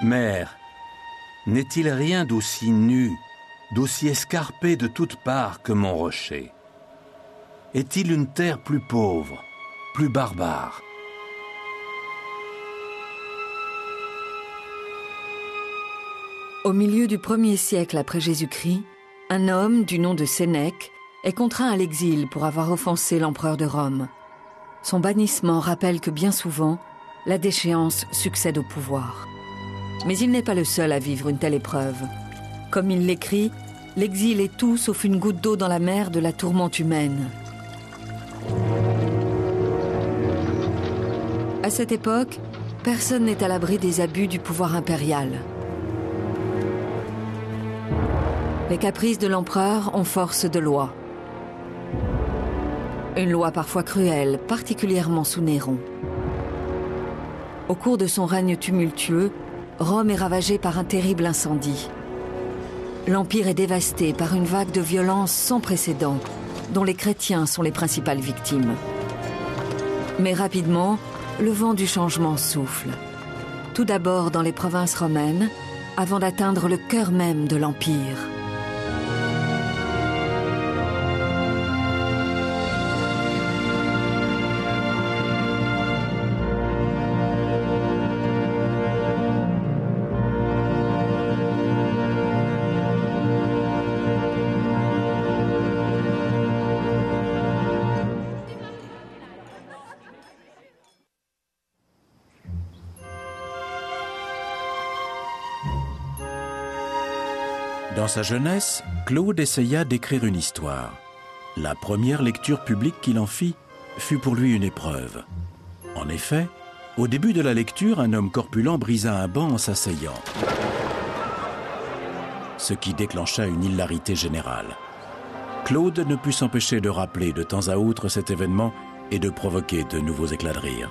Mère, n'est-il rien d'aussi nu, d'aussi escarpé de toutes parts que mon rocher? Est-il une terre plus pauvre, plus barbare? Au milieu du 1er siècle après Jésus-Christ, un homme du nom de Sénèque est contraint à l'exil pour avoir offensé l'empereur de Rome. Son bannissement rappelle que bien souvent, la déchéance succède au pouvoir. Mais il n'est pas le seul à vivre une telle épreuve. Comme il l'écrit, l'exil est tout sauf une goutte d'eau dans la mer de la tourmente humaine. À cette époque, personne n'est à l'abri des abus du pouvoir impérial. Les caprices de l'empereur ont force de loi. Une loi parfois cruelle, particulièrement sous Néron. Au cours de son règne tumultueux, Rome est ravagée par un terrible incendie. L'Empire est dévasté par une vague de violence sans précédent, dont les chrétiens sont les principales victimes. Mais rapidement, le vent du changement souffle. Tout d'abord dans les provinces romaines, avant d'atteindre le cœur même de l'Empire. Dans sa jeunesse, Claude essaya d'écrire une histoire. La première lecture publique qu'il en fit fut pour lui une épreuve. En effet, au début de la lecture, un homme corpulent brisa un banc en s'asseyant, ce qui déclencha une hilarité générale. Claude ne put s'empêcher de rappeler de temps à autre cet événement et de provoquer de nouveaux éclats de rire.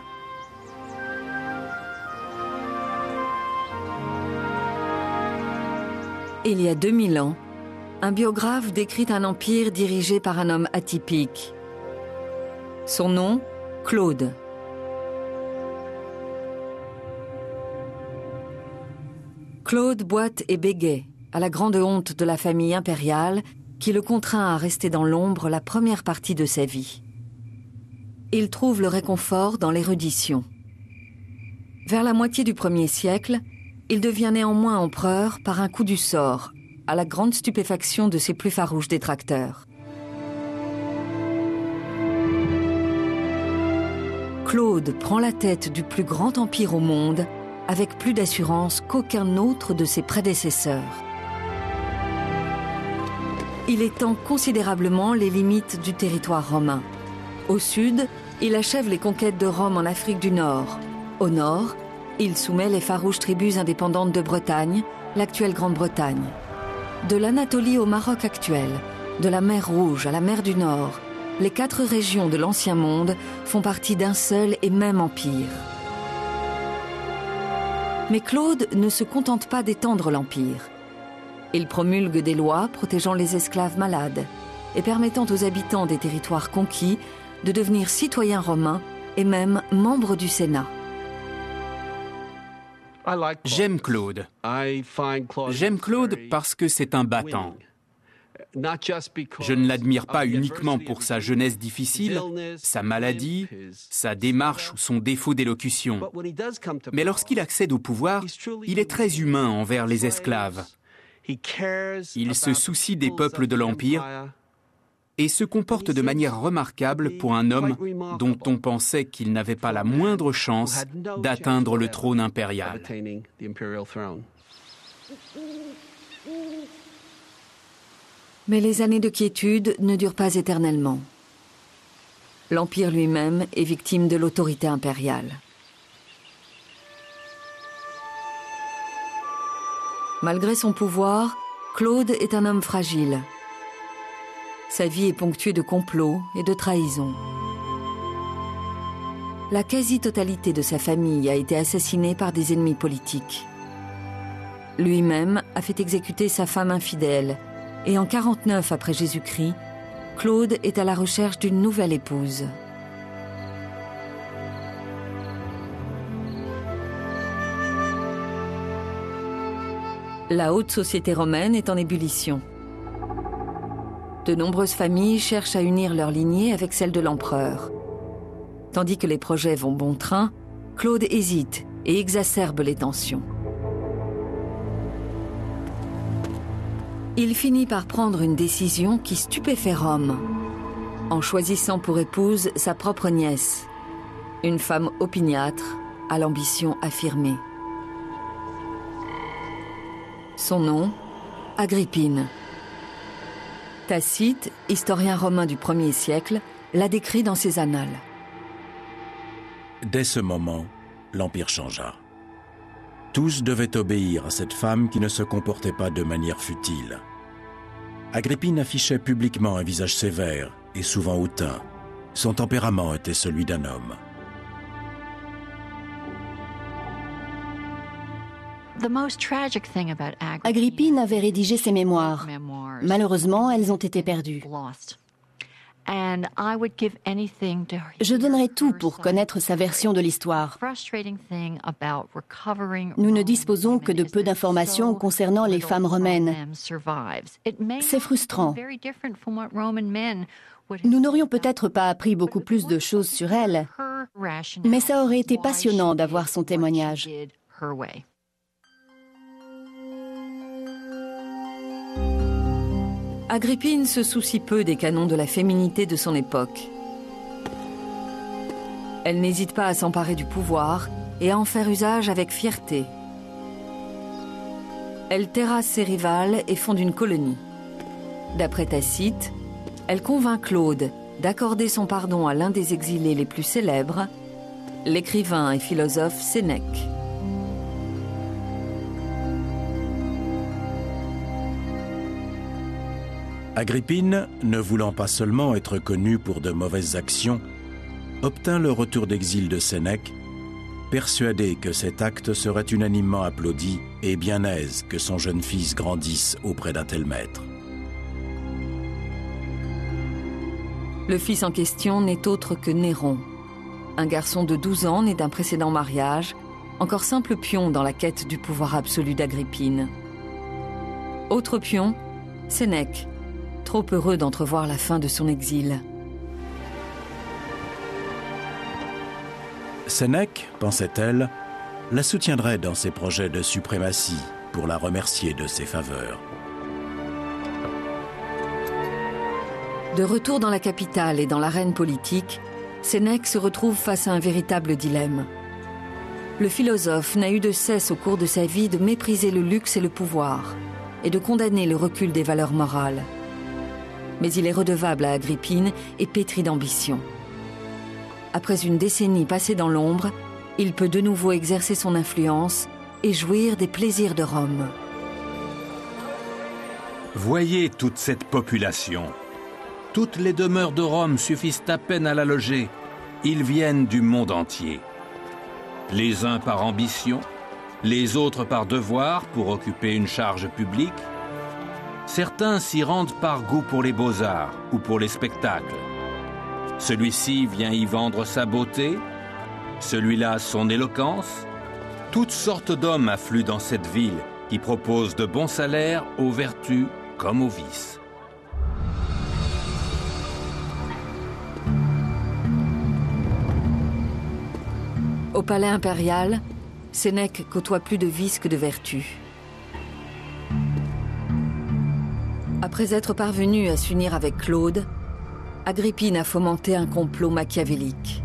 Il y a 2000 ans, un biographe décrit un empire dirigé par un homme atypique. Son nom, Claude. Claude boite et bégaie, à la grande honte de la famille impériale qui le contraint à rester dans l'ombre la première partie de sa vie. Il trouve le réconfort dans l'érudition. Vers la moitié du 1er siècle, il devient néanmoins empereur par un coup du sort, à la grande stupéfaction de ses plus farouches détracteurs. Claude prend la tête du plus grand empire au monde avec plus d'assurance qu'aucun autre de ses prédécesseurs. Il étend considérablement les limites du territoire romain. Au sud, il achève les conquêtes de Rome en Afrique du Nord. Au nord, il soumet les farouches tribus indépendantes de Bretagne, l'actuelle Grande-Bretagne. De l'Anatolie au Maroc actuel, de la mer Rouge à la mer du Nord, les 4 régions de l'Ancien Monde font partie d'un seul et même empire. Mais Claude ne se contente pas d'étendre l'empire. Il promulgue des lois protégeant les esclaves malades et permettant aux habitants des territoires conquis de devenir citoyens romains et même membres du Sénat. J'aime Claude. J'aime Claude parce que c'est un battant. Je ne l'admire pas uniquement pour sa jeunesse difficile, sa maladie, sa démarche ou son défaut d'élocution. Mais lorsqu'il accède au pouvoir, il est très humain envers les esclaves. Il se soucie des peuples de l'Empire et se comporte de manière remarquable pour un homme dont on pensait qu'il n'avait pas la moindre chance d'atteindre le trône impérial. Mais les années de quiétude ne durent pas éternellement. L'Empire lui-même est victime de l'autorité impériale. Malgré son pouvoir, Claude est un homme fragile. Sa vie est ponctuée de complots et de trahisons. La quasi-totalité de sa famille a été assassinée par des ennemis politiques. Lui-même a fait exécuter sa femme infidèle, et en 49 après Jésus-Christ, Claude est à la recherche d'une nouvelle épouse. La haute société romaine est en ébullition. De nombreuses familles cherchent à unir leur lignée avec celle de l'empereur. Tandis que les projets vont bon train, Claude hésite et exacerbe les tensions. Il finit par prendre une décision qui stupéfait Rome, en choisissant pour épouse sa propre nièce, une femme opiniâtre à l'ambition affirmée. Son nom, Agrippine. Tacite, historien romain du 1er siècle, l'a décrit dans ses annales. Dès ce moment, l'Empire changea. Tous devaient obéir à cette femme qui ne se comportait pas de manière futile. Agrippine affichait publiquement un visage sévère et souvent hautain. Son tempérament était celui d'un homme. Agrippine avait rédigé ses mémoires. Malheureusement, elles ont été perdues. Je donnerais tout pour connaître sa version de l'histoire. Nous ne disposons que de peu d'informations concernant les femmes romaines. C'est frustrant. Nous n'aurions peut-être pas appris beaucoup plus de choses sur elle, mais ça aurait été passionnant d'avoir son témoignage. Agrippine se soucie peu des canons de la féminité de son époque. Elle n'hésite pas à s'emparer du pouvoir et à en faire usage avec fierté. Elle terrasse ses rivales et fonde une colonie. D'après Tacite, elle convainc Claude d'accorder son pardon à l'un des exilés les plus célèbres, l'écrivain et philosophe Sénèque. Agrippine, ne voulant pas seulement être connue pour de mauvaises actions, obtint le retour d'exil de Sénèque, persuadée que cet acte serait unanimement applaudi et bien aise que son jeune fils grandisse auprès d'un tel maître. Le fils en question n'est autre que Néron, un garçon de 12 ans né d'un précédent mariage, encore simple pion dans la quête du pouvoir absolu d'Agrippine. Autre pion, Sénèque, trop heureux d'entrevoir la fin de son exil. Sénèque, pensait-elle, la soutiendrait dans ses projets de suprématie pour la remercier de ses faveurs. De retour dans la capitale et dans l'arène politique, Sénèque se retrouve face à un véritable dilemme. Le philosophe n'a eu de cesse au cours de sa vie de mépriser le luxe et le pouvoir, et de condamner le recul des valeurs morales. Mais il est redevable à Agrippine et pétri d'ambition. Après une décennie passée dans l'ombre, il peut de nouveau exercer son influence et jouir des plaisirs de Rome. Voyez toute cette population. Toutes les demeures de Rome suffisent à peine à la loger. Ils viennent du monde entier. Les uns par ambition, les autres par devoir pour occuper une charge publique. Certains s'y rendent par goût pour les beaux-arts ou pour les spectacles. Celui-ci vient y vendre sa beauté, celui-là son éloquence. Toutes sortes d'hommes affluent dans cette ville qui propose de bons salaires aux vertus comme aux vices. Au palais impérial, Sénèque côtoie plus de vices que de vertus. Après être parvenu à s'unir avec Claude, Agrippine a fomenté un complot machiavélique.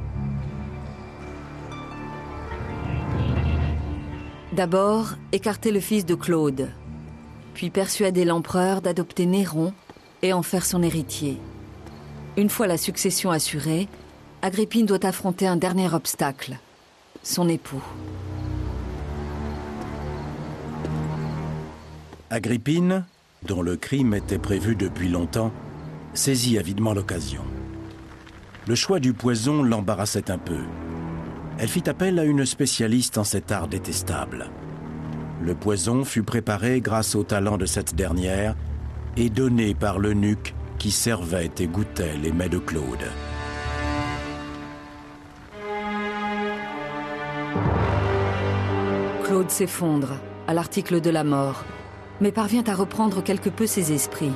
D'abord, écarter le fils de Claude, puis persuader l'empereur d'adopter Néron et en faire son héritier. Une fois la succession assurée, Agrippine doit affronter un dernier obstacle, son époux. Agrippine, dont le crime était prévu depuis longtemps, saisit avidement l'occasion. Le choix du poison l'embarrassait un peu. Elle fit appel à une spécialiste en cet art détestable. Le poison fut préparé grâce au talent de cette dernière et donné par l'eunuque qui servait et goûtait les mets de Claude. Claude s'effondre à l'article de la mort mais parvient à reprendre quelque peu ses esprits.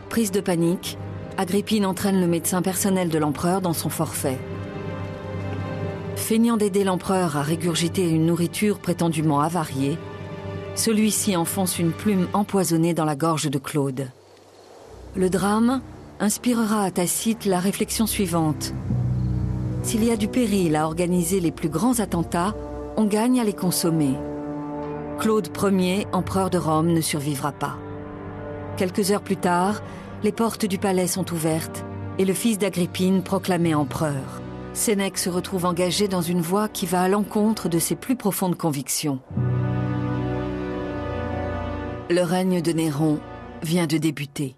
Prise de panique, Agrippine entraîne le médecin personnel de l'empereur dans son forfait. Feignant d'aider l'empereur à régurgiter une nourriture prétendument avariée, celui-ci enfonce une plume empoisonnée dans la gorge de Claude. Le drame inspirera à Tacite la réflexion suivante. S'il y a du péril à organiser les plus grands attentats, on gagne à les consommer. Claude Ier, empereur de Rome, ne survivra pas. Quelques heures plus tard, les portes du palais sont ouvertes et le fils d'Agrippine proclamé empereur. Sénèque se retrouve engagé dans une voie qui va à l'encontre de ses plus profondes convictions. Le règne de Néron vient de débuter.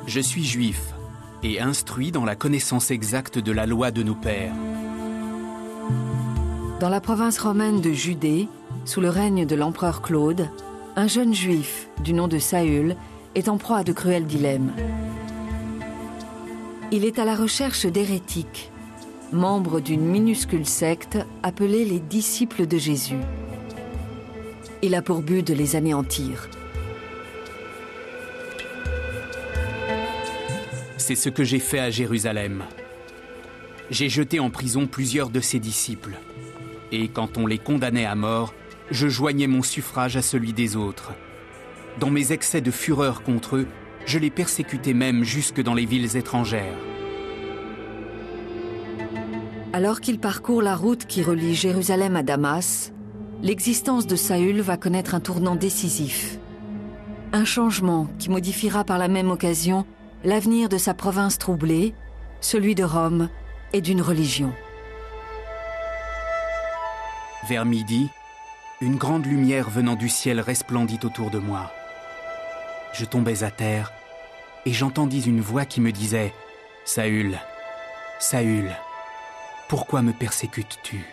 Je suis juif et instruit dans la connaissance exacte de la loi de nos pères. Dans la province romaine de Judée, sous le règne de l'empereur Claude, un jeune juif du nom de Saül est en proie à de cruels dilemmes. Il est à la recherche d'hérétiques, membres d'une minuscule secte appelée les disciples de Jésus. Il a pour but de les anéantir. C'est ce que j'ai fait à Jérusalem. J'ai jeté en prison plusieurs de ses disciples. Et quand on les condamnait à mort, je joignais mon suffrage à celui des autres. Dans mes excès de fureur contre eux, je les persécutais même jusque dans les villes étrangères. Alors qu'il parcourt la route qui relie Jérusalem à Damas, l'existence de Saül va connaître un tournant décisif. Un changement qui modifiera par la même occasion l'avenir de sa province troublée, celui de Rome et d'une religion. Vers midi, une grande lumière venant du ciel resplendit autour de moi. Je tombais à terre et j'entendis une voix qui me disait « Saül, Saül, pourquoi me persécutes-tu »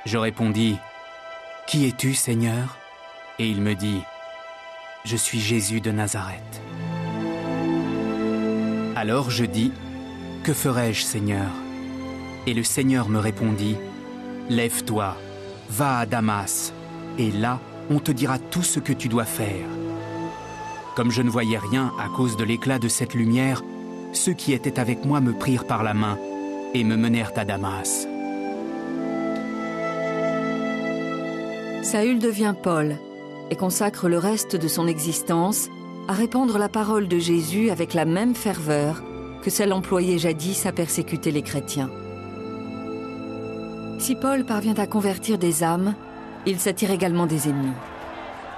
Je répondis « Qui es-tu, Seigneur ?» Et il me dit « Je suis Jésus de Nazareth. » Alors je dis « Que ferai-je, Seigneur ?» Et le Seigneur me répondit « Lève-toi, va à Damas, et là, on te dira tout ce que tu dois faire. » Comme je ne voyais rien à cause de l'éclat de cette lumière, ceux qui étaient avec moi me prirent par la main et me menèrent à Damas. Saül devient Paul et consacre le reste de son existence à répandre la parole de Jésus avec la même ferveur que celle employée jadis à persécuter les chrétiens. Si Paul parvient à convertir des âmes, il s'attire également des ennemis.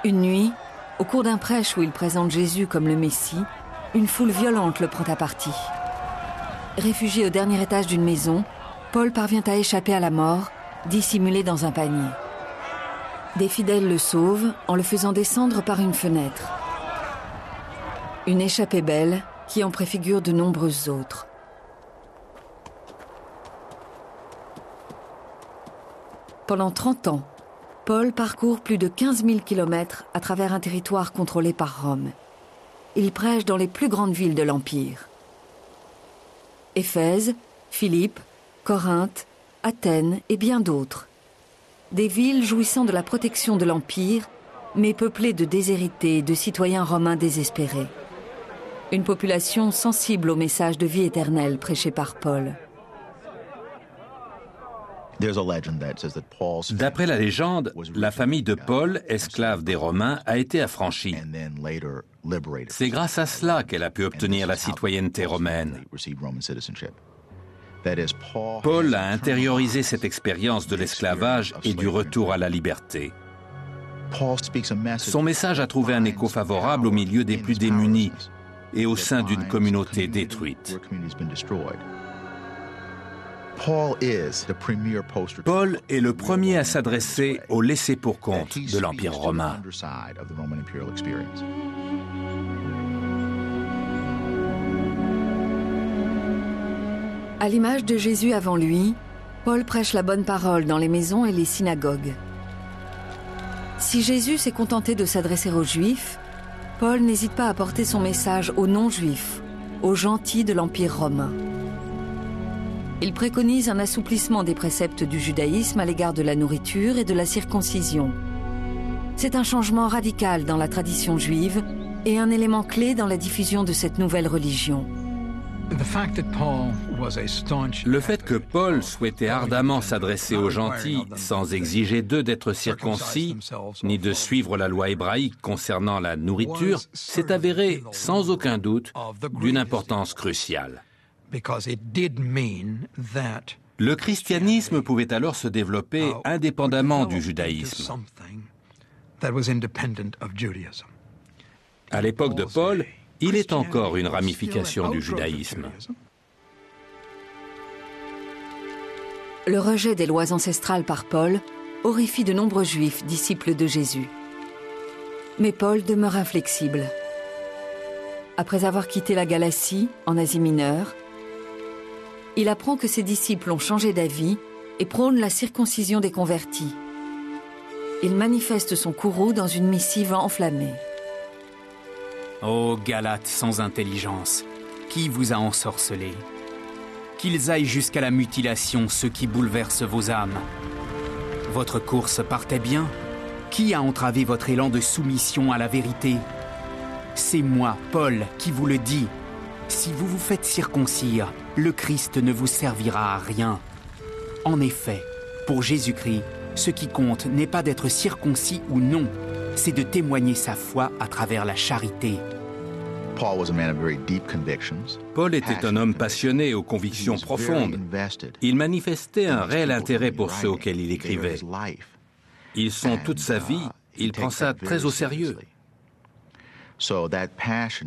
Une nuit, au cours d'un prêche où il présente Jésus comme le Messie, une foule violente le prend à partie. Réfugié au dernier étage d'une maison, Paul parvient à échapper à la mort, dissimulé dans un panier. Des fidèles le sauvent en le faisant descendre par une fenêtre. Une échappée belle qui en préfigure de nombreuses autres. Pendant 30 ans, Paul parcourt plus de 15 000 kilomètres à travers un territoire contrôlé par Rome. Il prêche dans les plus grandes villes de l'Empire. Éphèse, Philippe, Corinthe, Athènes et bien d'autres. Des villes jouissant de la protection de l'Empire, mais peuplées de déshérités et de citoyens romains désespérés. Une population sensible au message de vie éternelle prêché par Paul. D'après la légende, la famille de Paul, esclave des Romains, a été affranchie. C'est grâce à cela qu'elle a pu obtenir la citoyenneté romaine. Paul a intériorisé cette expérience de l'esclavage et du retour à la liberté. Son message a trouvé un écho favorable au milieu des plus démunis et au sein d'une communauté détruite. Paul est le premier à s'adresser au laissé-pour-compte de l'Empire romain. À l'image de Jésus avant lui, Paul prêche la bonne parole dans les maisons et les synagogues. Si Jésus s'est contenté de s'adresser aux Juifs, Paul n'hésite pas à porter son message aux non-Juifs, aux gentils de l'Empire romain. Il préconise un assouplissement des préceptes du judaïsme à l'égard de la nourriture et de la circoncision. C'est un changement radical dans la tradition juive et un élément clé dans la diffusion de cette nouvelle religion. Le fait que Paul souhaitait ardemment s'adresser aux gentils sans exiger d'eux d'être circoncis, ni de suivre la loi hébraïque concernant la nourriture, s'est avéré sans aucun doute d'une importance cruciale. Le christianisme pouvait alors se développer indépendamment du judaïsme. À l'époque de Paul, il est encore une ramification du judaïsme. Le rejet des lois ancestrales par Paul horrifie de nombreux juifs, disciples de Jésus. Mais Paul demeure inflexible. Après avoir quitté la Galatie, en Asie mineure, il apprend que ses disciples ont changé d'avis et prônent la circoncision des convertis. Il manifeste son courroux dans une missive enflammée. Ô Galates sans intelligence, qui vous a ensorcelé? Qu'ils aillent jusqu'à la mutilation ceux qui bouleversent vos âmes. Votre course partait bien? Qui a entravé votre élan de soumission à la vérité? C'est moi, Paul, qui vous le dis. Si vous vous faites circoncire, le Christ ne vous servira à rien. En effet, pour Jésus-Christ, ce qui compte n'est pas d'être circoncis ou non, c'est de témoigner sa foi à travers la charité. Paul était un homme passionné aux convictions profondes. Il manifestait un réel intérêt pour ceux auxquels il écrivait. Ils sont toute sa vie, il prend ça très au sérieux.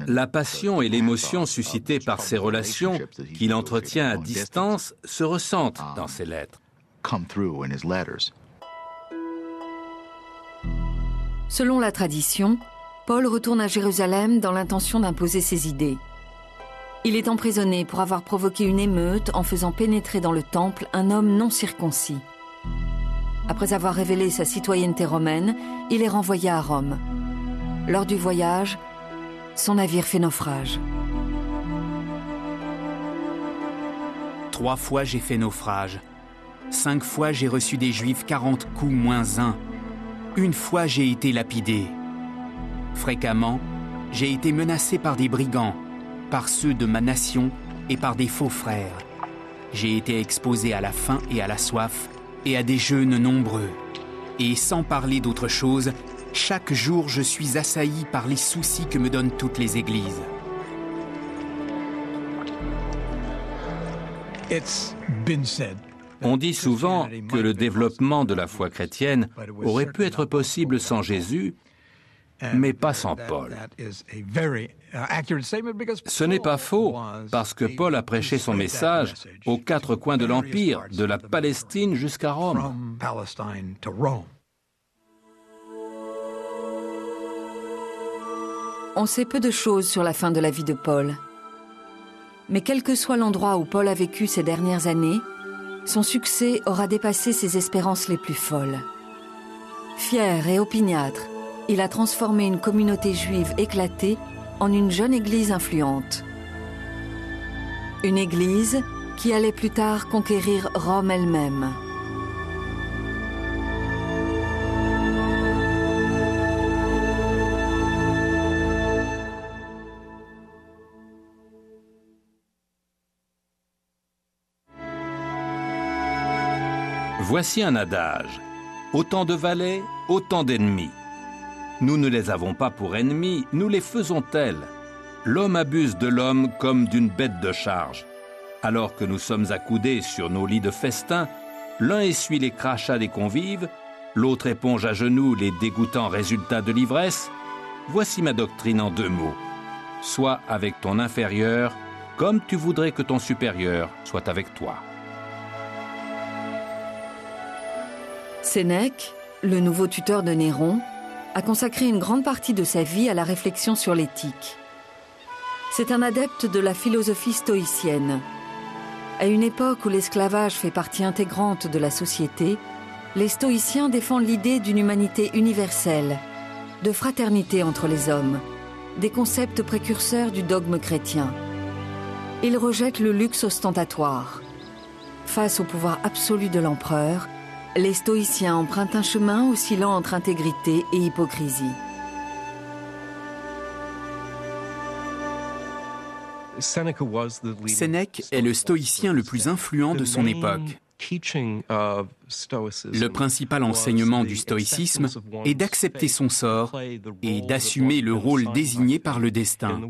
La passion et l'émotion suscitées par ces relations qu'il entretient à distance se ressentent dans ses lettres. Selon la tradition, Paul retourne à Jérusalem dans l'intention d'imposer ses idées. Il est emprisonné pour avoir provoqué une émeute en faisant pénétrer dans le temple un homme non circoncis. Après avoir révélé sa citoyenneté romaine, il est renvoyé à Rome. Lors du voyage, son navire fait naufrage. 3 fois j'ai fait naufrage. 5 fois j'ai reçu des Juifs 40 coups moins 1. 1 fois j'ai été lapidé. Fréquemment, j'ai été menacé par des brigands, par ceux de ma nation et par des faux frères. J'ai été exposé à la faim et à la soif et à des jeûnes nombreux. Et sans parler d'autre chose, chaque jour je suis assailli par les soucis que me donnent toutes les églises. On dit souvent que le développement de la foi chrétienne aurait pu être possible sans Jésus, mais pas sans Paul. Ce n'est pas faux, parce que Paul a prêché son message aux 4 coins de l'Empire, de la Palestine jusqu'à Rome. On sait peu de choses sur la fin de la vie de Paul. Mais quel que soit l'endroit où Paul a vécu ces dernières années, son succès aura dépassé ses espérances les plus folles. Fier et opiniâtre, il a transformé une communauté juive éclatée en une jeune église influente. Une église qui allait plus tard conquérir Rome elle-même. Voici un adage. Autant de valets, autant d'ennemis. Nous ne les avons pas pour ennemis, nous les faisons tels. L'homme abuse de l'homme comme d'une bête de charge. Alors que nous sommes accoudés sur nos lits de festin, l'un essuie les crachats des convives, l'autre éponge à genoux les dégoûtants résultats de l'ivresse. Voici ma doctrine en 2 mots. Sois avec ton inférieur comme tu voudrais que ton supérieur soit avec toi. Sénèque, le nouveau tuteur de Néron, a consacré une grande partie de sa vie à la réflexion sur l'éthique. C'est un adepte de la philosophie stoïcienne. À une époque où l'esclavage fait partie intégrante de la société, les stoïciens défendent l'idée d'une humanité universelle, de fraternité entre les hommes, des concepts précurseurs du dogme chrétien. Ils rejettent le luxe ostentatoire. Face au pouvoir absolu de l'empereur, les stoïciens empruntent un chemin oscillant entre intégrité et hypocrisie. Sénèque est le stoïcien le plus influent de son époque. Le principal enseignement du stoïcisme est d'accepter son sort et d'assumer le rôle désigné par le destin.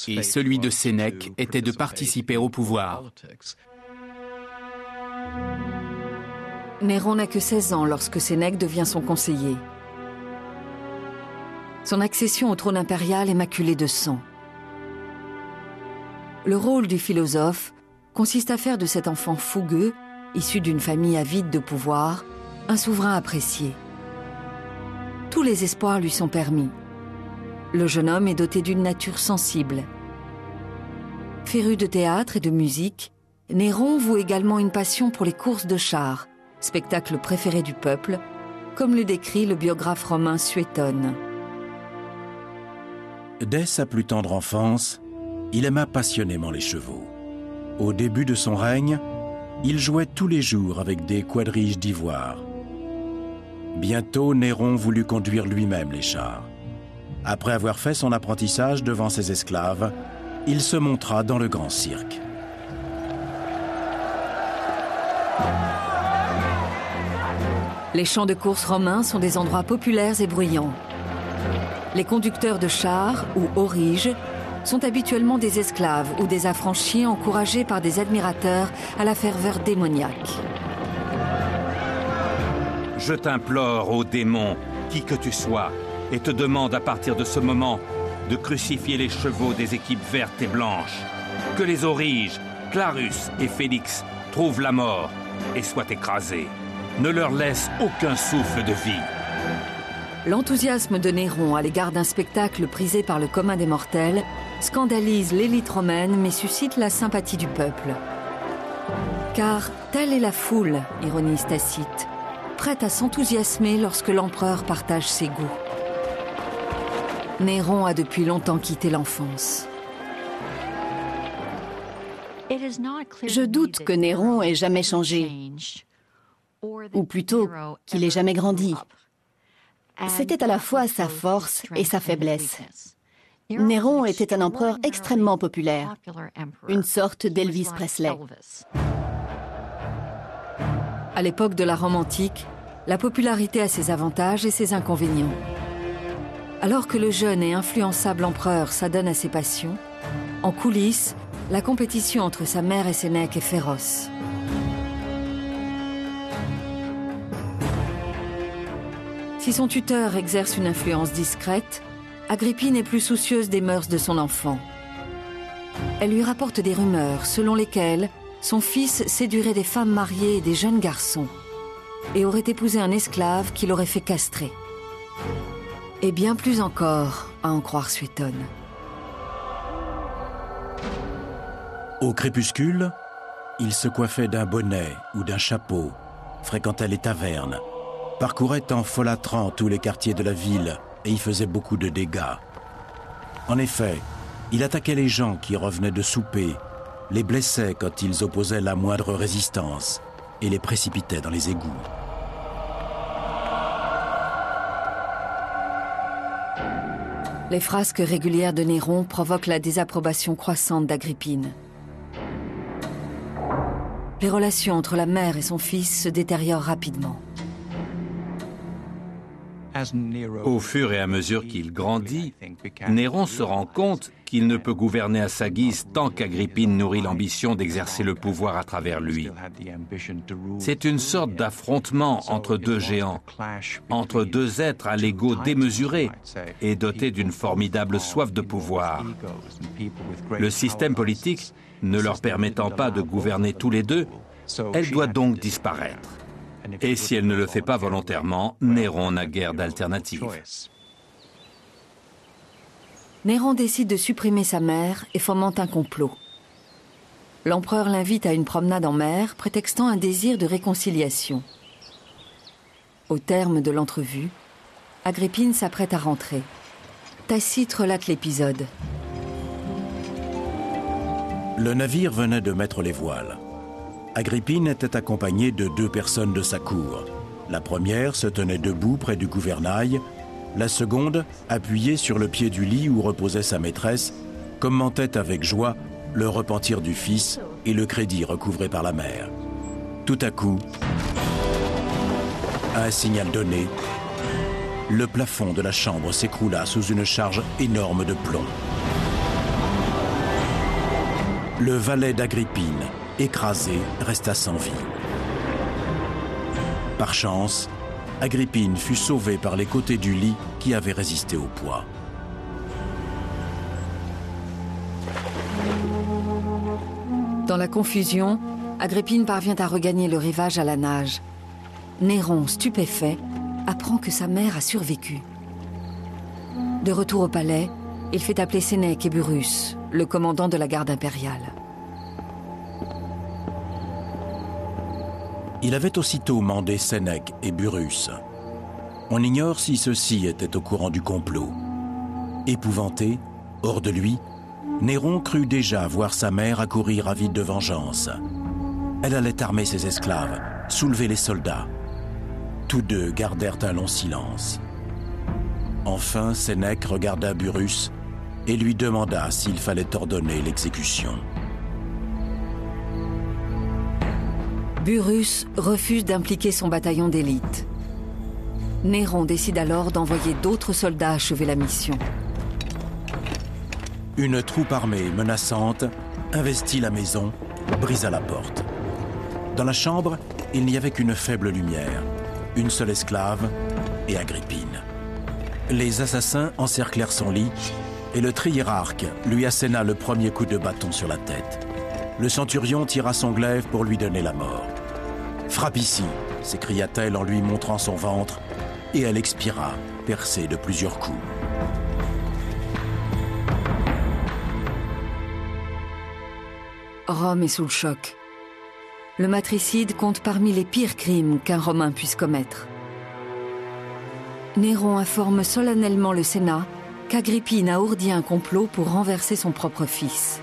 Et celui de Sénèque était de participer au pouvoir. Néron n'a que 16 ans lorsque Sénèque devient son conseiller. Son accession au trône impérial est maculée de sang. Le rôle du philosophe consiste à faire de cet enfant fougueux, issu d'une famille avide de pouvoir, un souverain apprécié. Tous les espoirs lui sont permis. Le jeune homme est doté d'une nature sensible. Féru de théâtre et de musique, Néron voue également une passion pour les courses de chars, spectacle préféré du peuple, comme le décrit le biographe romain Suétone. Dès sa plus tendre enfance, il aima passionnément les chevaux. Au début de son règne, il jouait tous les jours avec des quadriges d'ivoire. Bientôt, Néron voulut conduire lui-même les chars. Après avoir fait son apprentissage devant ses esclaves, il se montra dans le grand cirque. Les champs de course romains sont des endroits populaires et bruyants. Les conducteurs de chars, ou auriges, sont habituellement des esclaves ou des affranchis encouragés par des admirateurs à la ferveur démoniaque. Je t'implore, ô démon, qui que tu sois, et te demande à partir de ce moment de crucifier les chevaux des équipes vertes et blanches. Que les auriges, Clarus et Félix trouvent la mort et soient écrasés. Ne leur laisse aucun souffle de vie. L'enthousiasme de Néron à l'égard d'un spectacle prisé par le commun des mortels scandalise l'élite romaine mais suscite la sympathie du peuple. Car telle est la foule, ironise Tacite, prête à s'enthousiasmer lorsque l'empereur partage ses goûts. Néron a depuis longtemps quitté l'enfance. Je doute que Néron ait jamais changé, ou plutôt qu'il ait jamais grandi. C'était à la fois sa force et sa faiblesse. Néron était un empereur extrêmement populaire, une sorte d'Elvis Presley. À l'époque de la Rome antique, la popularité a ses avantages et ses inconvénients. Alors que le jeune et influençable empereur s'adonne à ses passions, en coulisses, la compétition entre sa mère et Sénèque est féroce. Si son tuteur exerce une influence discrète, Agrippine est plus soucieuse des mœurs de son enfant. Elle lui rapporte des rumeurs selon lesquelles son fils séduirait des femmes mariées et des jeunes garçons et aurait épousé un esclave qui l'aurait fait castrer. Et bien plus encore, à en croire Suétone. Au crépuscule, il se coiffait d'un bonnet ou d'un chapeau, fréquentait les tavernes, parcourait en folâtrant tous les quartiers de la ville et y faisait beaucoup de dégâts. En effet, il attaquait les gens qui revenaient de souper, les blessait quand ils opposaient la moindre résistance et les précipitait dans les égouts. Les frasques régulières de Néron provoquent la désapprobation croissante d'Agrippine. Les relations entre la mère et son fils se détériorent rapidement. Au fur et à mesure qu'il grandit, Néron se rend compte qu'il ne peut gouverner à sa guise tant qu'Agrippine nourrit l'ambition d'exercer le pouvoir à travers lui. C'est une sorte d'affrontement entre deux géants, entre deux êtres à l'ego démesuré et dotés d'une formidable soif de pouvoir. Le système politique ne leur permettant pas de gouverner tous les deux, elle doit donc disparaître. Et si elle ne le fait pas volontairement, Néron n'a guère d'alternative. Néron décide de supprimer sa mère et fomente un complot. L'empereur l'invite à une promenade en mer, prétextant un désir de réconciliation. Au terme de l'entrevue, Agrippine s'apprête à rentrer. Tacite relate l'épisode. Le navire venait de mettre les voiles. Agrippine était accompagnée de 2 personnes de sa cour. La première se tenait debout près du gouvernail. La seconde, appuyée sur le pied du lit où reposait sa maîtresse, commentait avec joie le repentir du fils et le crédit recouvré par la mère. Tout à coup, à un signal donné, le plafond de la chambre s'écroula sous une charge énorme de plomb. Le valet d'Agrippine, écrasé, resta sans vie. Par chance, Agrippine fut sauvée par les côtés du lit qui avait résisté au poids. Dans la confusion, Agrippine parvient à regagner le rivage à la nage. Néron, stupéfait, apprend que sa mère a survécu. De retour au palais, il fait appeler Sénèque et Burrus, le commandant de la garde impériale. Il avait aussitôt mandé Sénèque et Burrus. On ignore si ceux-ci étaient au courant du complot. Épouvanté, hors de lui, Néron crut déjà voir sa mère accourir avide de vengeance. Elle allait armer ses esclaves, soulever les soldats. Tous deux gardèrent un long silence. Enfin, Sénèque regarda Burrus et lui demanda s'il fallait ordonner l'exécution. Burrus refuse d'impliquer son bataillon d'élite. Néron décide alors d'envoyer d'autres soldats achever la mission. Une troupe armée menaçante investit la maison, brisa la porte. Dans la chambre, il n'y avait qu'une faible lumière, une seule esclave et Agrippine. Les assassins encerclèrent son lit et le triérarque lui asséna le premier coup de bâton sur la tête. Le centurion tira son glaive pour lui donner la mort. « Frappe ici !» s'écria-t-elle en lui montrant son ventre, et elle expira, percée de plusieurs coups. Rome est sous le choc. Le matricide compte parmi les pires crimes qu'un Romain puisse commettre. Néron informe solennellement le Sénat qu'Agrippine a ourdi un complot pour renverser son propre fils.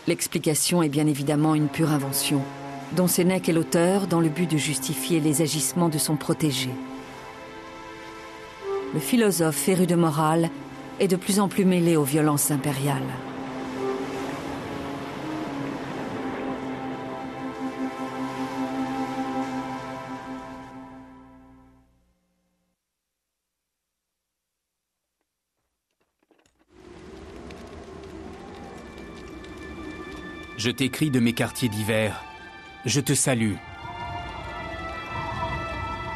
L'explication est bien évidemment une pure invention, dont Sénèque est l'auteur dans le but de justifier les agissements de son protégé. Le philosophe féru de morale est de plus en plus mêlé aux violences impériales. Je t'écris de mes quartiers d'hiver. Je te salue.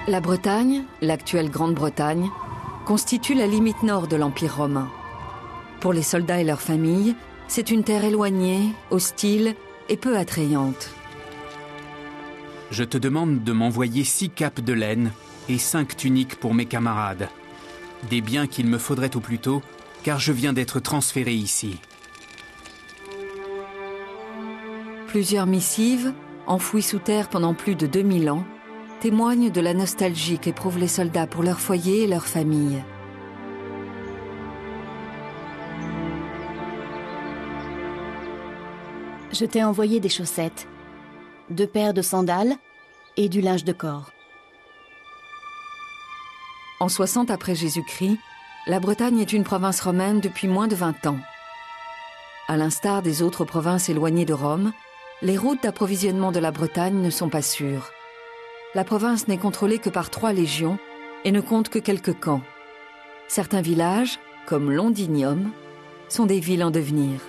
La Bretagne, l'actuelle Grande-Bretagne, constitue la limite nord de l'Empire romain. Pour les soldats et leurs familles, c'est une terre éloignée, hostile et peu attrayante. Je te demande de m'envoyer 6 capes de laine et 5 tuniques pour mes camarades. Des biens qu'il me faudrait au plus tôt, car je viens d'être transféré ici. Plusieurs missives, enfouies sous terre pendant plus de 2000 ans, témoignent de la nostalgie qu'éprouvent les soldats pour leur foyer et leur famille. Je t'ai envoyé des chaussettes, 2 paires de sandales et du linge de corps. En 60 après Jésus-Christ, la Bretagne est une province romaine depuis moins de 20 ans. À l'instar des autres provinces éloignées de Rome, les routes d'approvisionnement de la Bretagne ne sont pas sûres. La province n'est contrôlée que par 3 légions et ne compte que quelques camps. Certains villages, comme Londinium, sont des villes en devenir.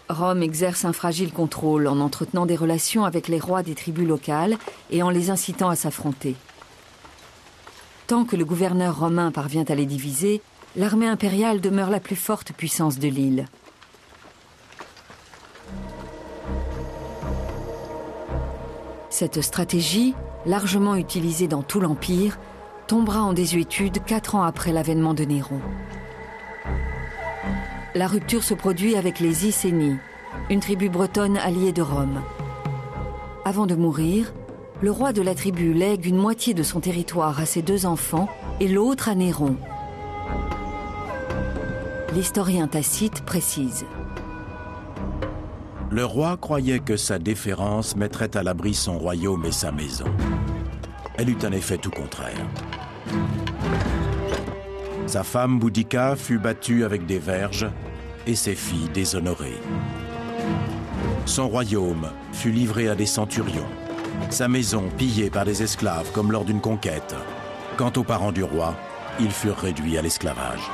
Rome exerce un fragile contrôle en entretenant des relations avec les rois des tribus locales et en les incitant à s'affronter. Tant que le gouverneur romain parvient à les diviser, l'armée impériale demeure la plus forte puissance de l'île. Cette stratégie, largement utilisée dans tout l'Empire, tombera en désuétude 4 ans après l'avènement de Néron. La rupture se produit avec les Icénies, une tribu bretonne alliée de Rome. Avant de mourir, le roi de la tribu lègue une moitié de son territoire à ses 2 enfants et l'autre à Néron. L'historien Tacite précise. Le roi croyait que sa déférence mettrait à l'abri son royaume et sa maison. Elle eut un effet tout contraire. Sa femme Boudica fut battue avec des verges et ses filles déshonorées. Son royaume fut livré à des centurions, sa maison pillée par des esclaves comme lors d'une conquête. Quant aux parents du roi, ils furent réduits à l'esclavage.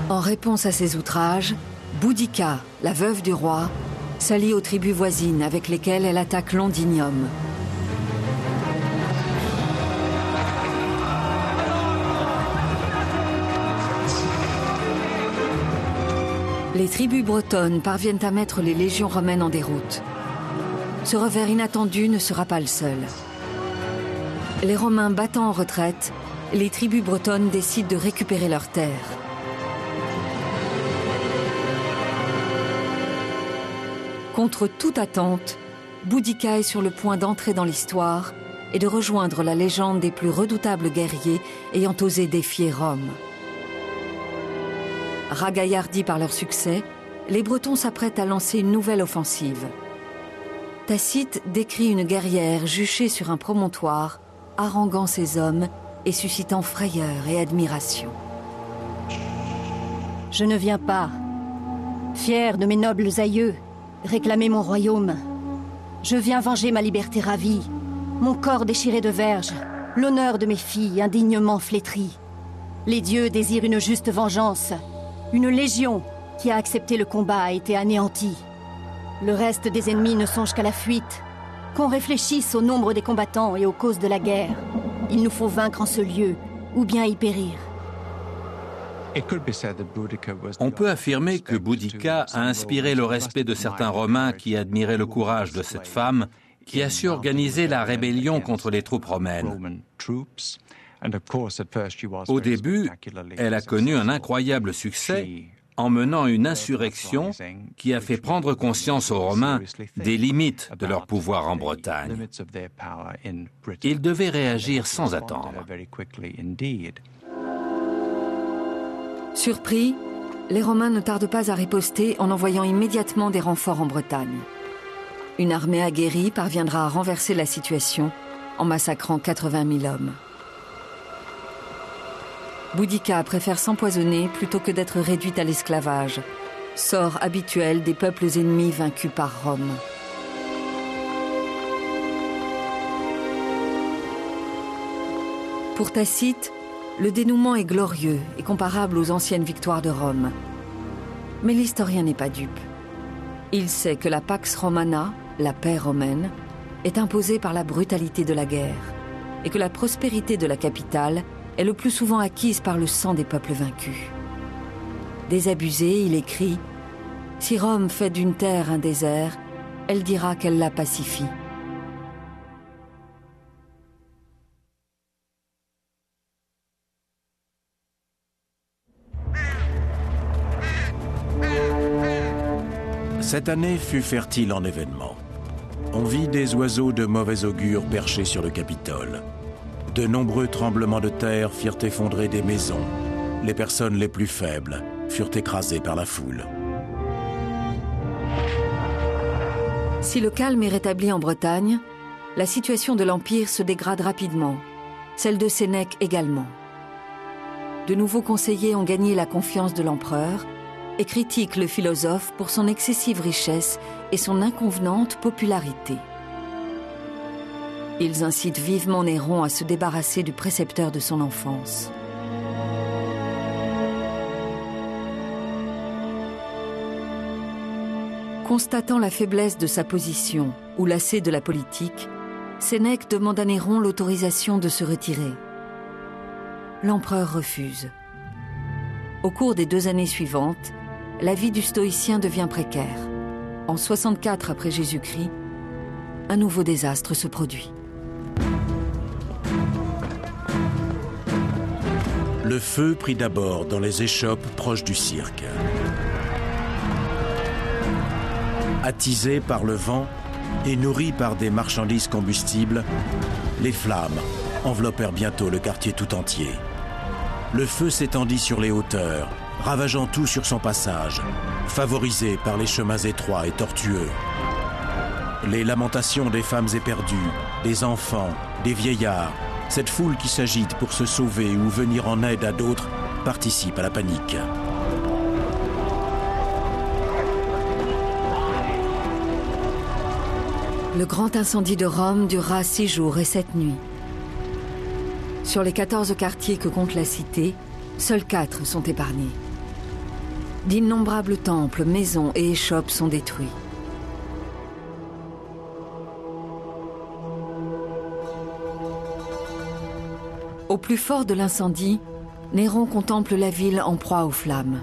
En réponse à ces outrages, Boudica, la veuve du roi, s'allie aux tribus voisines avec lesquelles elle attaque Londinium. Les tribus bretonnes parviennent à mettre les légions romaines en déroute. Ce revers inattendu ne sera pas le seul. Les Romains battant en retraite, les tribus bretonnes décident de récupérer leurs terres. Contre toute attente, Boudica est sur le point d'entrer dans l'histoire et de rejoindre la légende des plus redoutables guerriers ayant osé défier Rome. Ragaillardis par leur succès, les Bretons s'apprêtent à lancer une nouvelle offensive. Tacite décrit une guerrière juchée sur un promontoire, haranguant ses hommes et suscitant frayeur et admiration. Je ne viens pas, fier de mes nobles aïeux, réclamer mon royaume. Je viens venger ma liberté ravie, mon corps déchiré de verges, l'honneur de mes filles indignement flétri. Les dieux désirent une juste vengeance. Une légion qui a accepté le combat a été anéantie. Le reste des ennemis ne songe qu'à la fuite. Qu'on réfléchisse au nombre des combattants et aux causes de la guerre. Il nous faut vaincre en ce lieu, ou bien y périr. On peut affirmer que Boudica a inspiré le respect de certains Romains qui admiraient le courage de cette femme qui a su organiser la rébellion contre les troupes romaines. Au début, elle a connu un incroyable succès en menant une insurrection qui a fait prendre conscience aux Romains des limites de leur pouvoir en Bretagne. Ils devaient réagir sans attendre. Surpris, les Romains ne tardent pas à riposter en envoyant immédiatement des renforts en Bretagne. Une armée aguerrie parviendra à renverser la situation en massacrant 80 000 hommes. Boudica préfère s'empoisonner plutôt que d'être réduite à l'esclavage, sort habituel des peuples ennemis vaincus par Rome. Pour Tacite, le dénouement est glorieux et comparable aux anciennes victoires de Rome. Mais l'historien n'est pas dupe. Il sait que la Pax Romana, la paix romaine, est imposée par la brutalité de la guerre et que la prospérité de la capitale est le plus souvent acquise par le sang des peuples vaincus. Désabusé, il écrit « Si Rome fait d'une terre un désert, elle dira qu'elle la pacifie. » Cette année fut fertile en événements. On vit des oiseaux de mauvais augure perchés sur le Capitole. De nombreux tremblements de terre firent effondrer des maisons. Les personnes les plus faibles furent écrasées par la foule. Si le calme est rétabli en Bretagne, la situation de l'Empire se dégrade rapidement, celle de Sénèque également. De nouveaux conseillers ont gagné la confiance de l'empereur et critiquent le philosophe pour son excessive richesse et son inconvenante popularité. Ils incitent vivement Néron à se débarrasser du précepteur de son enfance. Constatant la faiblesse de sa position ou lassé de la politique, Sénèque demande à Néron l'autorisation de se retirer. L'empereur refuse. Au cours des 2 années suivantes, la vie du stoïcien devient précaire. En 64 après Jésus-Christ, un nouveau désastre se produit. Le feu prit d'abord dans les échoppes proches du cirque. Attisés par le vent et nourris par des marchandises combustibles, les flammes enveloppèrent bientôt le quartier tout entier. Le feu s'étendit sur les hauteurs, ravageant tout sur son passage, favorisé par les chemins étroits et tortueux. Les lamentations des femmes éperdues, des enfants, des vieillards, cette foule qui s'agite pour se sauver ou venir en aide à d'autres, participe à la panique. Le grand incendie de Rome dura 6 jours et 7 nuits. Sur les 14 quartiers que compte la cité, seuls 4 sont épargnés. D'innombrables temples, maisons et échoppes sont détruits. Au plus fort de l'incendie, Néron contemple la ville en proie aux flammes.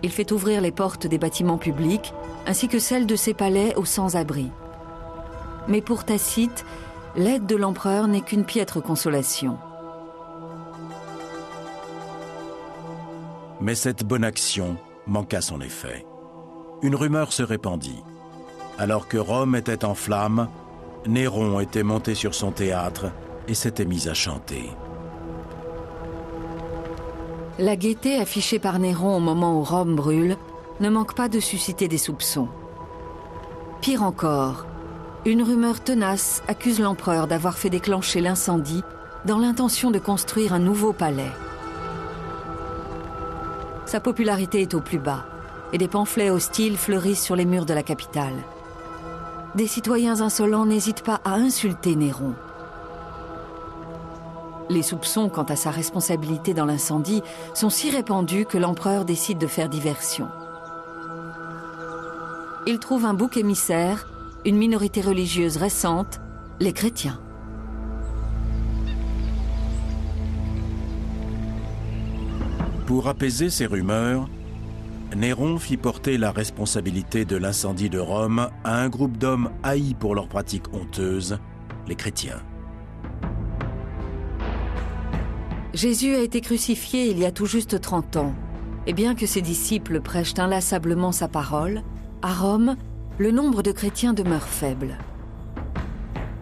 Il fait ouvrir les portes des bâtiments publics ainsi que celles de ses palais aux sans-abri. Mais pour Tacite, l'aide de l'empereur n'est qu'une piètre consolation. Mais cette bonne action manqua son effet. Une rumeur se répandit. Alors que Rome était en flammes, Néron était monté sur son théâtre et s'était mis à chanter. La gaieté affichée par Néron au moment où Rome brûle ne manque pas de susciter des soupçons. Pire encore, une rumeur tenace accuse l'empereur d'avoir fait déclencher l'incendie dans l'intention de construire un nouveau palais. Sa popularité est au plus bas et des pamphlets hostiles fleurissent sur les murs de la capitale. Des citoyens insolents n'hésitent pas à insulter Néron. Les soupçons quant à sa responsabilité dans l'incendie sont si répandus que l'empereur décide de faire diversion. Il trouve un bouc émissaire, une minorité religieuse récente, les chrétiens. Pour apaiser ces rumeurs, Néron fit porter la responsabilité de l'incendie de Rome à un groupe d'hommes haïs pour leurs pratiques honteuses, les chrétiens. Jésus a été crucifié il y a tout juste 30 ans. Et bien que ses disciples prêchent inlassablement sa parole, à Rome, le nombre de chrétiens demeure faible.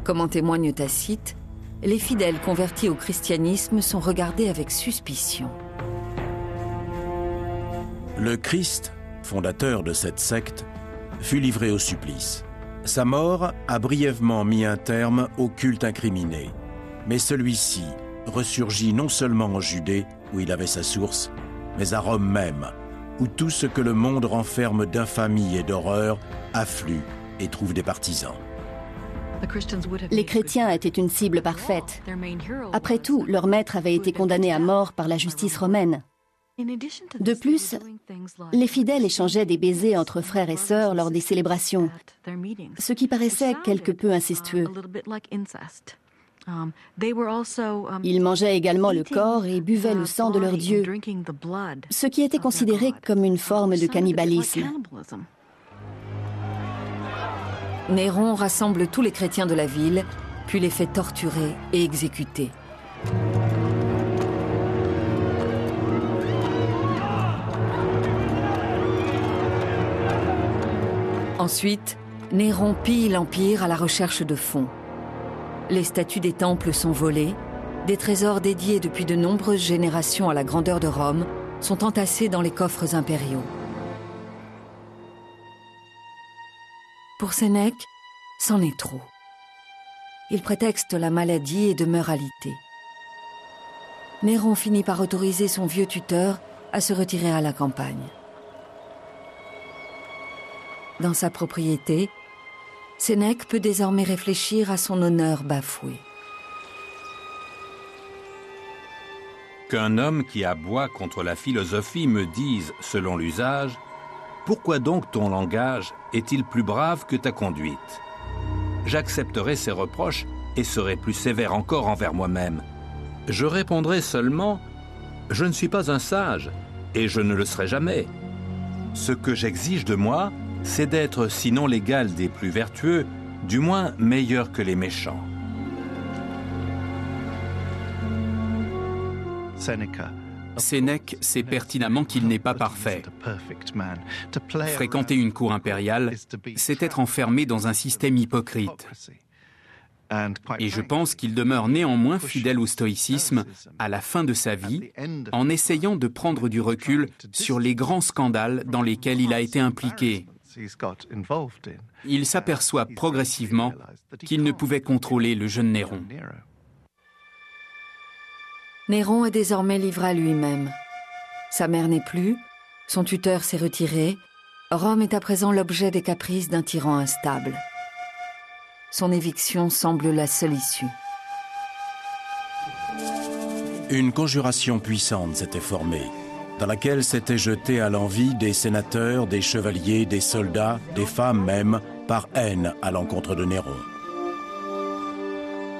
Comme en témoigne Tacite, les fidèles convertis au christianisme sont regardés avec suspicion. Le Christ, fondateur de cette secte, fut livré au supplice. Sa mort a brièvement mis un terme au culte incriminé. Mais celui-ci ressurgit non seulement en Judée, où il avait sa source, mais à Rome même, où tout ce que le monde renferme d'infamie et d'horreur afflue et trouve des partisans. Les chrétiens étaient une cible parfaite. Après tout, leur maître avait été condamné à mort par la justice romaine. De plus, les fidèles échangeaient des baisers entre frères et sœurs lors des célébrations, ce qui paraissait quelque peu incestueux. Ils mangeaient également le corps et buvaient le sang de leurs dieux, ce qui était considéré comme une forme de cannibalisme. Néron rassemble tous les chrétiens de la ville, puis les fait torturer et exécuter. Ensuite, Néron pille l'Empire à la recherche de fonds. Les statues des temples sont volées, des trésors dédiés depuis de nombreuses générations à la grandeur de Rome sont entassés dans les coffres impériaux. Pour Sénèque, c'en est trop. Il prétexte la maladie et demeure alité. Néron finit par autoriser son vieux tuteur à se retirer à la campagne. Dans sa propriété, Sénèque peut désormais réfléchir à son honneur bafoué. Qu'un homme qui aboie contre la philosophie me dise, selon l'usage, « Pourquoi donc ton langage est-il plus brave que ta conduite ?» J'accepterai ses reproches et serai plus sévère encore envers moi-même. Je répondrai seulement, « Je ne suis pas un sage, et je ne le serai jamais. Ce que j'exige de moi, c'est d'être, sinon l'égal des plus vertueux, du moins meilleur que les méchants. » Sénèque sait pertinemment qu'il n'est pas parfait. Fréquenter une cour impériale, c'est être enfermé dans un système hypocrite. Et je pense qu'il demeure néanmoins fidèle au stoïcisme à la fin de sa vie, en essayant de prendre du recul sur les grands scandales dans lesquels il a été impliqué. Il s'aperçoit progressivement qu'il ne pouvait contrôler le jeune Néron. Néron est désormais livré à lui-même. Sa mère n'est plus, son tuteur s'est retiré, Rome est à présent l'objet des caprices d'un tyran instable. Son éviction semble la seule issue. Une conjuration puissante s'était formée, dans laquelle s'étaient jetés à l'envi des sénateurs, des chevaliers, des soldats, des femmes même, par haine à l'encontre de Néron.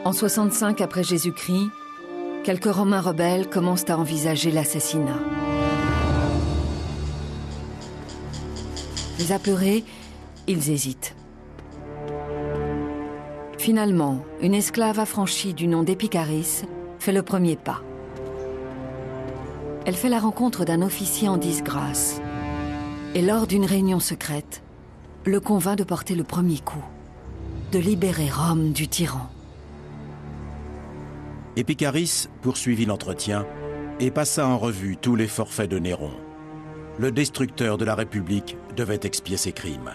En 65 après Jésus-Christ, quelques Romains rebelles commencent à envisager l'assassinat. Les apeurés, ils hésitent. Finalement, une esclave affranchie du nom d'Épicharis fait le premier pas. Elle fait la rencontre d'un officier en disgrâce et lors d'une réunion secrète, le convainc de porter le premier coup, de libérer Rome du tyran. Épicharis poursuivit l'entretien et passa en revue tous les forfaits de Néron. Le destructeur de la République devait expier ses crimes.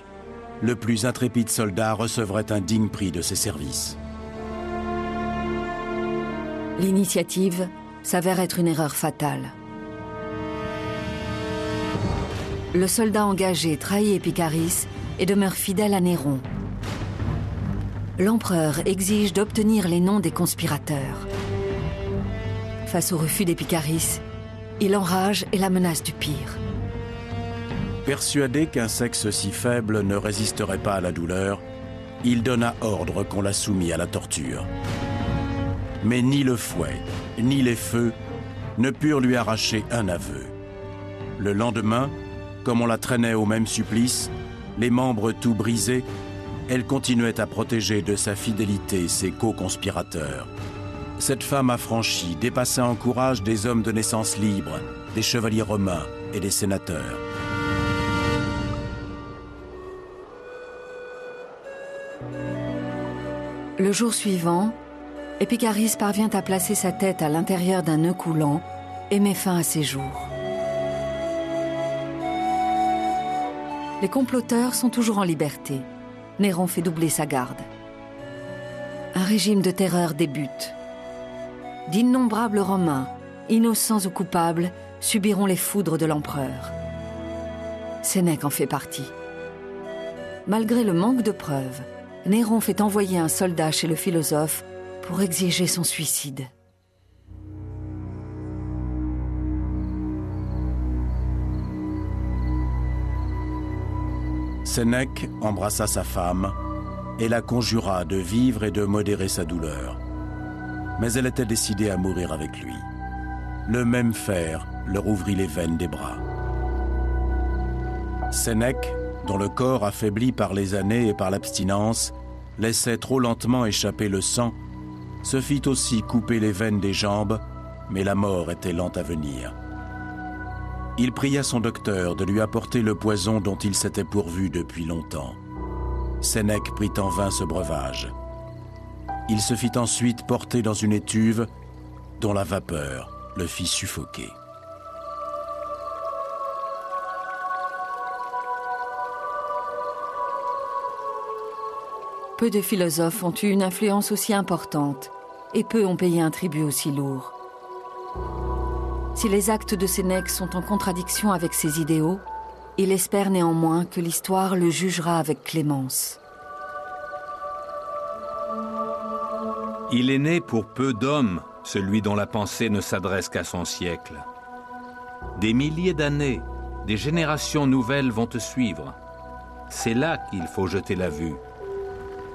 Le plus intrépide soldat recevrait un digne prix de ses services. L'initiative s'avère être une erreur fatale. Le soldat engagé trahit Épicharis et demeure fidèle à Néron. L'empereur exige d'obtenir les noms des conspirateurs. Face au refus d'Épicharis, il enrage et la menace du pire. Persuadé qu'un sexe si faible ne résisterait pas à la douleur, il donna ordre qu'on la soumît à la torture. Mais ni le fouet, ni les feux ne purent lui arracher un aveu. Le lendemain, comme on la traînait au même supplice, les membres tout brisés, elle continuait à protéger de sa fidélité ses co-conspirateurs. Cette femme affranchie dépassait en courage des hommes de naissance libre, des chevaliers romains et des sénateurs. Le jour suivant, Épicharis parvient à placer sa tête à l'intérieur d'un nœud coulant et met fin à ses jours. Les comploteurs sont toujours en liberté. Néron fait doubler sa garde. Un régime de terreur débute. D'innombrables Romains, innocents ou coupables, subiront les foudres de l'empereur. Sénèque en fait partie. Malgré le manque de preuves, Néron fait envoyer un soldat chez le philosophe pour exiger son suicide. Sénèque embrassa sa femme et la conjura de vivre et de modérer sa douleur. Mais elle était décidée à mourir avec lui. Le même fer leur ouvrit les veines des bras. Sénèque, dont le corps affaibli par les années et par l'abstinence, laissait trop lentement échapper le sang, se fit aussi couper les veines des jambes, mais la mort était lente à venir. Il pria son docteur de lui apporter le poison dont il s'était pourvu depuis longtemps. Sénèque prit en vain ce breuvage. Il se fit ensuite porter dans une étuve dont la vapeur le fit suffoquer. Peu de philosophes ont eu une influence aussi importante, et peu ont payé un tribut aussi lourd. Si les actes de Sénèque sont en contradiction avec ses idéaux, il espère néanmoins que l'histoire le jugera avec clémence. Il est né pour peu d'hommes, celui dont la pensée ne s'adresse qu'à son siècle. Des milliers d'années, des générations nouvelles vont te suivre. C'est là qu'il faut jeter la vue.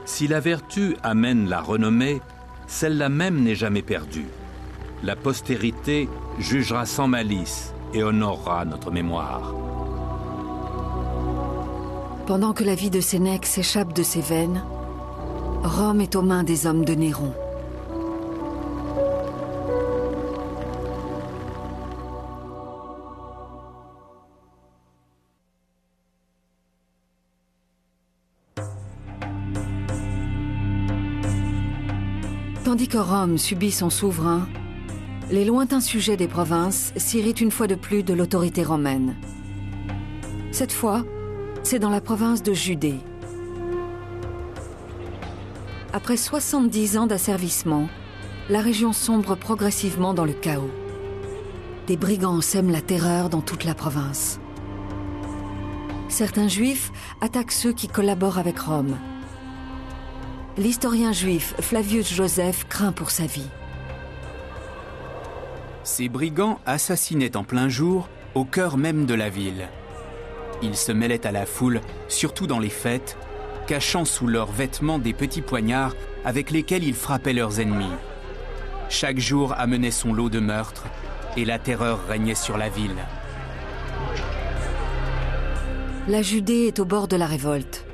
Si la vertu amène la renommée, celle-là même n'est jamais perdue. La postérité jugera sans malice et honorera notre mémoire. Pendant que la vie de Sénèque s'échappe de ses veines, Rome est aux mains des hommes de Néron. Tandis que Rome subit son souverain, les lointains sujets des provinces s'irritent une fois de plus de l'autorité romaine. Cette fois, c'est dans la province de Judée. Après 70 ans d'asservissement, la région sombre progressivement dans le chaos. Des brigands sèment la terreur dans toute la province. Certains juifs attaquent ceux qui collaborent avec Rome. L'historien juif Flavius Joseph craint pour sa vie. Ces brigands assassinaient en plein jour, au cœur même de la ville. Ils se mêlaient à la foule, surtout dans les fêtes, cachant sous leurs vêtements des petits poignards avec lesquels ils frappaient leurs ennemis. Chaque jour amenait son lot de meurtres et la terreur régnait sur la ville. La Judée est au bord de la révolte.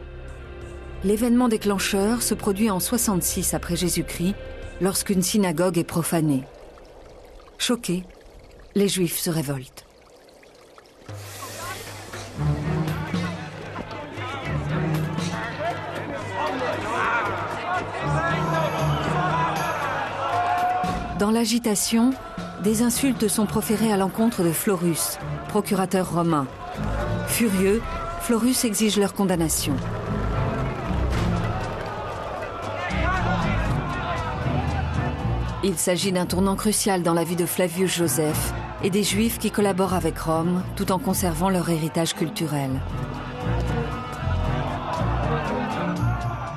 L'événement déclencheur se produit en 66 après Jésus-Christ, lorsqu'une synagogue est profanée. Choqués, les Juifs se révoltent. Dans l'agitation, des insultes sont proférées à l'encontre de Florus, procurateur romain. Furieux, Florus exige leur condamnation. Il s'agit d'un tournant crucial dans la vie de Flavius Joseph et des Juifs qui collaborent avec Rome tout en conservant leur héritage culturel.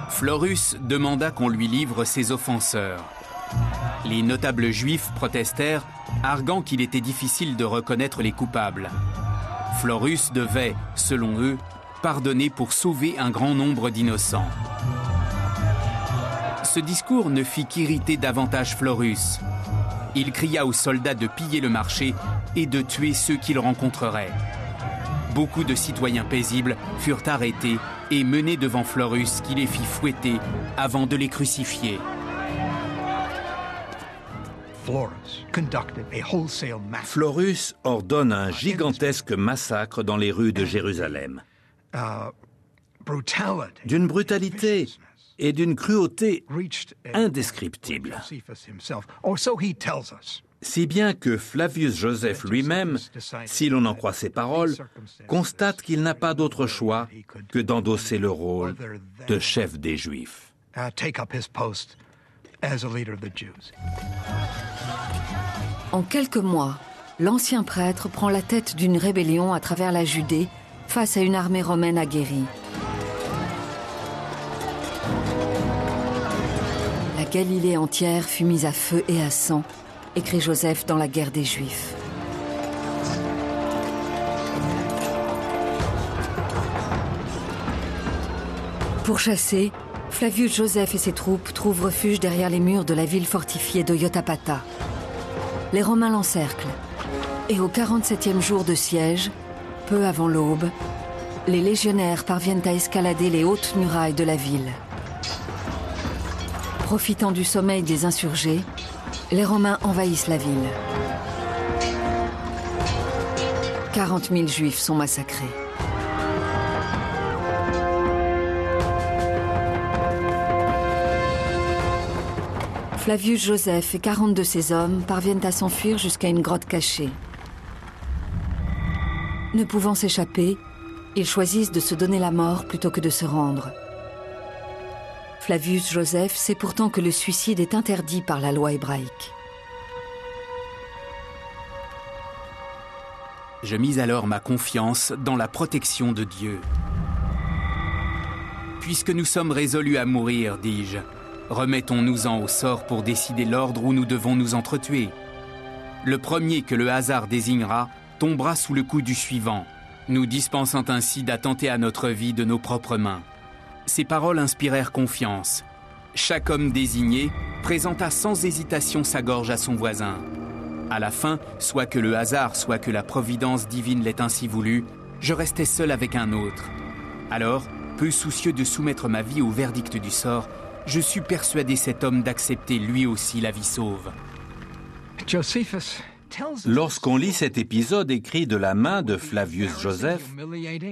Florus demanda qu'on lui livre ses offenseurs. Les notables juifs protestèrent, arguant qu'il était difficile de reconnaître les coupables. Florus devait, selon eux, pardonner pour sauver un grand nombre d'innocents. Ce discours ne fit qu'irriter davantage Florus. Il cria aux soldats de piller le marché et de tuer ceux qu'ils rencontreraient. Beaucoup de citoyens paisibles furent arrêtés et menés devant Florus qui les fit fouetter avant de les crucifier. Florus ordonne un gigantesque massacre dans les rues de Jérusalem. D'une brutalité et d'une cruauté indescriptibles. Si bien que Flavius Joseph lui-même, si l'on en croit ses paroles, constate qu'il n'a pas d'autre choix que d'endosser le rôle de chef des Juifs. En quelques mois, l'ancien prêtre prend la tête d'une rébellion à travers la Judée face à une armée romaine aguerrie. La Galilée entière fut mise à feu et à sang, écrit Joseph dans la guerre des Juifs. Pourchassés, Flavius Joseph et ses troupes trouvent refuge derrière les murs de la ville fortifiée de Iotapata. Les Romains l'encerclent, et au 47e jour de siège, peu avant l'aube, les légionnaires parviennent à escalader les hautes murailles de la ville. Profitant du sommeil des insurgés, les Romains envahissent la ville. 40 000 Juifs sont massacrés. Flavius Joseph et 40 de ses hommes parviennent à s'enfuir jusqu'à une grotte cachée. Ne pouvant s'échapper, ils choisissent de se donner la mort plutôt que de se rendre. Flavius Joseph sait pourtant que le suicide est interdit par la loi hébraïque. Je mis alors ma confiance dans la protection de Dieu. Puisque nous sommes résolus à mourir, dis-je, remettons-nous-en au sort pour décider l'ordre où nous devons nous entretuer. Le premier que le hasard désignera tombera sous le coup du suivant, nous dispensant ainsi d'attenter à notre vie de nos propres mains. Ces paroles inspirèrent confiance. Chaque homme désigné présenta sans hésitation sa gorge à son voisin. À la fin, soit que le hasard, soit que la providence divine l'ait ainsi voulu, je restais seul avec un autre. Alors, peu soucieux de soumettre ma vie au verdict du sort, je sus persuader cet homme d'accepter lui aussi la vie sauve. Lorsqu'on lit cet épisode écrit de la main de Flavius Joseph,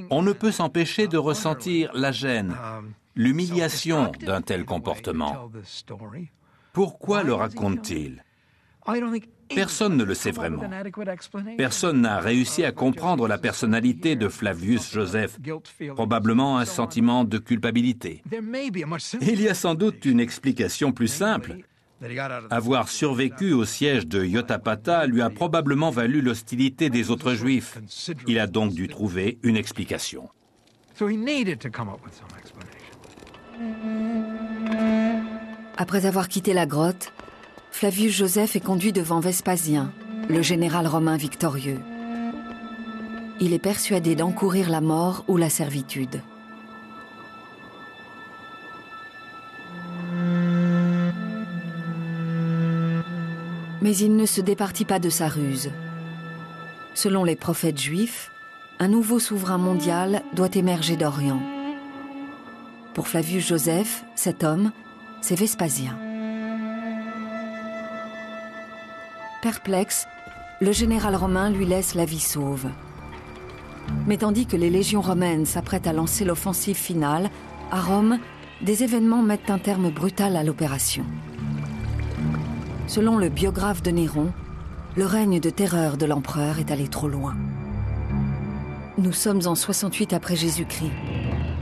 on ne peut s'empêcher de ressentir la gêne, l'humiliation d'un tel comportement. Pourquoi le raconte-t-il? Personne ne le sait vraiment. Personne n'a réussi à comprendre la personnalité de Flavius Joseph, probablement un sentiment de culpabilité. Il y a sans doute une explication plus simple. Avoir survécu au siège de Yotapata lui a probablement valu l'hostilité des autres Juifs. Il a donc dû trouver une explication. Après avoir quitté la grotte, Flavius Joseph est conduit devant Vespasien, le général romain victorieux. Il est persuadé d'encourir la mort ou la servitude. Mais il ne se départit pas de sa ruse. Selon les prophètes juifs, un nouveau souverain mondial doit émerger d'Orient. Pour Flavius Joseph, cet homme, c'est Vespasien. Perplexe, le général romain lui laisse la vie sauve. Mais tandis que les légions romaines s'apprêtent à lancer l'offensive finale, à Rome, des événements mettent un terme brutal à l'opération. Selon le biographe de Néron, le règne de terreur de l'empereur est allé trop loin. Nous sommes en 68 après Jésus-Christ,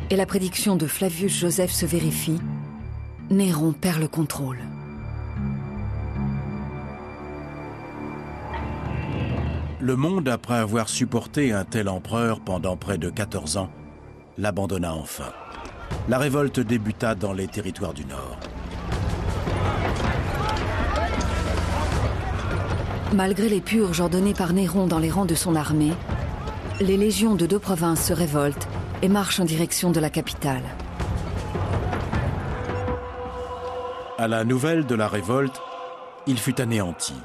et la prédiction de Flavius Joseph se vérifie. Néron perd le contrôle. Le monde, après avoir supporté un tel empereur pendant près de 14 ans, l'abandonna enfin. La révolte débuta dans les territoires du Nord. Malgré les purges ordonnées par Néron dans les rangs de son armée, les légions de 2 provinces se révoltent et marchent en direction de la capitale. À la nouvelle de la révolte, il fut anéanti,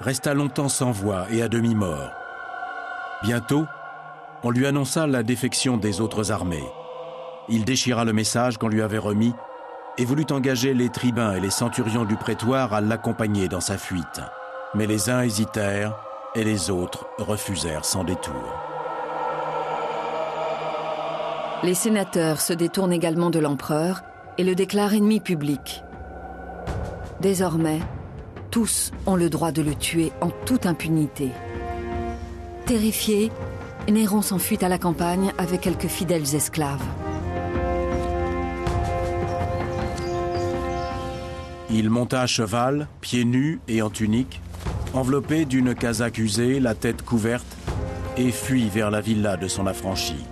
resta longtemps sans voix et à demi-mort. Bientôt, on lui annonça la défection des autres armées. Il déchira le message qu'on lui avait remis et voulut engager les tribuns et les centurions du prétoire à l'accompagner dans sa fuite. Mais les uns hésitèrent et les autres refusèrent sans détour. Les sénateurs se détournent également de l'empereur et le déclarent ennemi public. Désormais, tous ont le droit de le tuer en toute impunité. Terrifié, Néron s'enfuit à la campagne avec quelques fidèles esclaves. Il monta à cheval, pieds nus et en tunique, enveloppé d'une casaque usée, la tête couverte, et fuit vers la villa de son affranchi.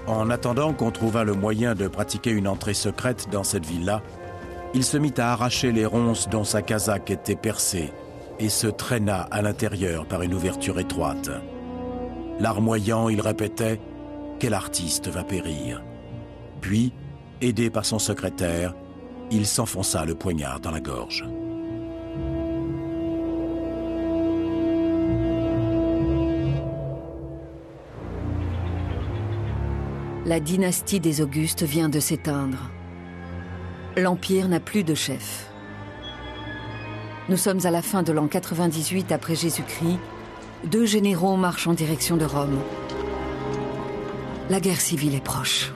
En attendant qu'on trouvât le moyen de pratiquer une entrée secrète dans cette villa, il se mit à arracher les ronces dont sa casaque était percée et se traîna à l'intérieur par une ouverture étroite. Larmoyant, il répétait « Quel artiste va périr ?» Puis, aidé par son secrétaire, il s'enfonça le poignard dans la gorge. La dynastie des Augustes vient de s'éteindre. L'Empire n'a plus de chef. Nous sommes à la fin de l'an 98 après Jésus-Christ. 2 généraux marchent en direction de Rome. La guerre civile est proche.